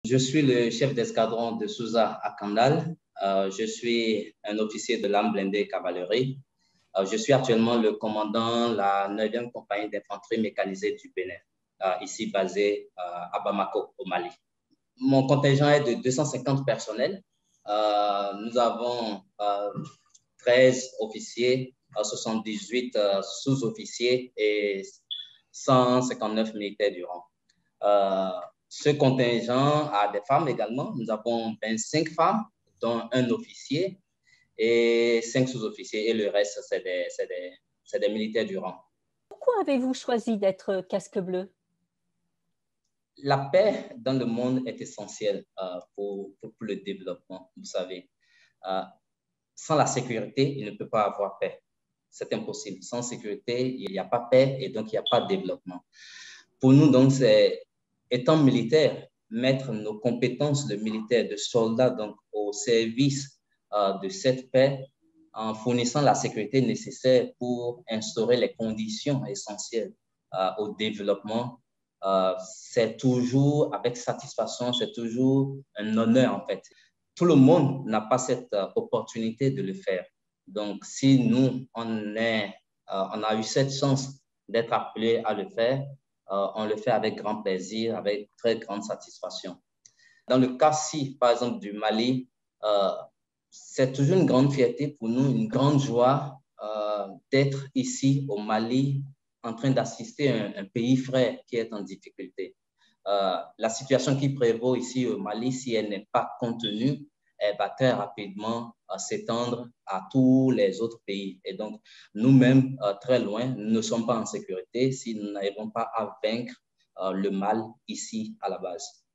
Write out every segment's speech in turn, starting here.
Je suis le chef d'escadron de Sousa à Kandal. Je suis un officier de l'arme blindée cavalerie. Je suis actuellement le commandant de la 9e compagnie d'infanterie mécanisée du Bénin, ici basé à Bamako, au Mali. Mon contingent est de 250 personnels. Nous avons 13 officiers, 78 sous-officiers et 159 militaires du rang. Ce contingent a des femmes également. Nous avons 25 femmes, dont un officier et 5 sous-officiers. Et le reste, c'est des militaires du rang. Pourquoi avez-vous choisi d'être casque bleu? La paix dans le monde est essentielle pour le développement, vous savez. Sans la sécurité, il ne peut pas avoir paix. C'est impossible. Sans sécurité, il n'y a pas paix et donc il n'y a pas de développement. Pour nous, donc, c'est, étant militaire, mettre nos compétences de militaire, de soldats, donc, au service de cette paix, en fournissant la sécurité nécessaire pour instaurer les conditions essentielles au développement. C'est toujours avec satisfaction, c'est toujours un honneur en fait. Tout le monde n'a pas cette opportunité de le faire. Donc, si nous, on a eu cette chance d'être appelés à le faire, on le fait avec grand plaisir, avec très grande satisfaction. Dans le cas-ci, par exemple, du Mali, c'est toujours une grande fierté pour nous, une grande joie d'être ici au Mali en train d'assister un pays frère qui est en difficulté. La situation qui prévaut ici au Mali, si elle n'est pas contenue, elle va très rapidement s'étendre à tous les autres pays. Et donc, nous-mêmes, très loin, nous ne sommes pas en sécurité si nous n'arrivons pas à vaincre le mal ici à la base.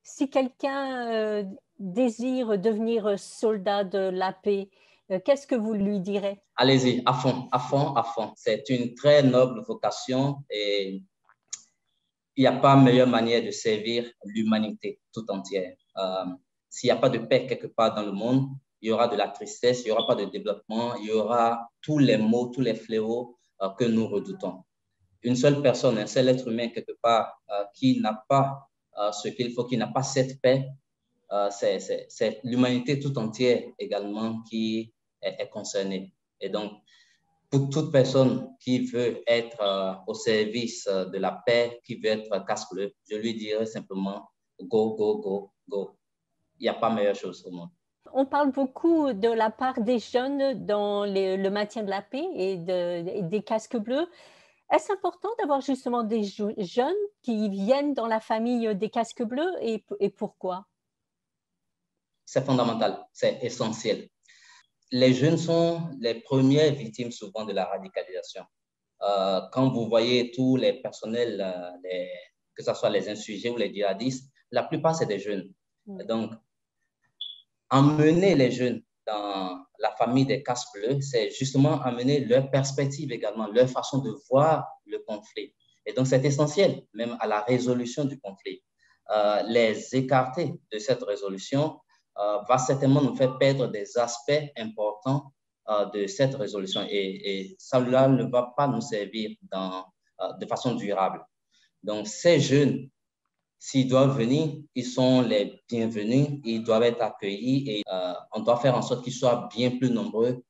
Si quelqu'un désire devenir soldat de la paix, qu'est-ce que vous lui direz? Allez-y, à fond, à fond, à fond. C'est une très noble vocation et il n'y a pas meilleure manière de servir l'humanité tout entière. S'il n'y a pas de paix quelque part dans le monde, il y aura de la tristesse, il n'y aura pas de développement, il y aura tous les maux, tous les fléaux que nous redoutons. Une seule personne, un seul être humain quelque part qui n'a pas ce qu'il faut, qui n'a pas cette paix, c'est l'humanité tout entière également qui est concernée. Et donc, pour toute personne qui veut être au service de la paix, qui veut être casque bleu, je lui dirais simplement go, go, go, go. Il n'y a pas meilleure chose au monde. On parle beaucoup de la part des jeunes dans le maintien de la paix et des casques bleus. Est-ce important d'avoir justement des jeunes qui viennent dans la famille des casques bleus et pourquoi? C'est fondamental, c'est essentiel. Les jeunes sont les premières victimes souvent de la radicalisation. Quand vous voyez tous les personnels, que ce soit les insurgés ou les djihadistes, la plupart, c'est des jeunes. Donc, emmener les jeunes dans la famille des casques bleus, c'est justement amener leur perspective également, leur façon de voir le conflit. Et donc, c'est essentiel, même à la résolution du conflit. Les écarter de cette résolution va certainement nous faire perdre des aspects importants de cette résolution et cela ne va pas nous servir de façon durable. Donc, ces jeunes, s'ils doivent venir, ils sont les bienvenus, ils doivent être accueillis et on doit faire en sorte qu'ils soient bien plus nombreux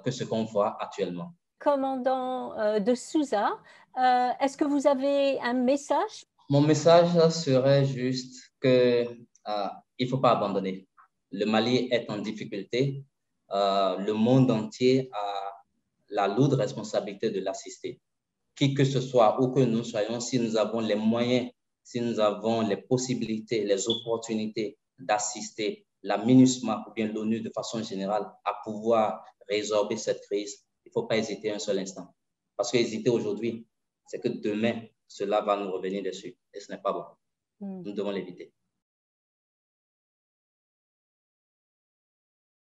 que ce qu'on voit actuellement. Commandant de Sousa, est-ce que vous avez un message? Mon message serait juste qu'il ne faut pas abandonner. Le Mali est en difficulté. Le monde entier a la lourde responsabilité de l'assister. Qui que ce soit, où que nous soyons, si nous avons les moyens, si nous avons les possibilités, les opportunités d'assister la MINUSMA ou bien l'ONU de façon générale à pouvoir résorber cette crise, il ne faut pas hésiter un seul instant. Parce qu'hésiter aujourd'hui, c'est que demain, cela va nous revenir dessus. Et ce n'est pas bon. Nous devons l'éviter.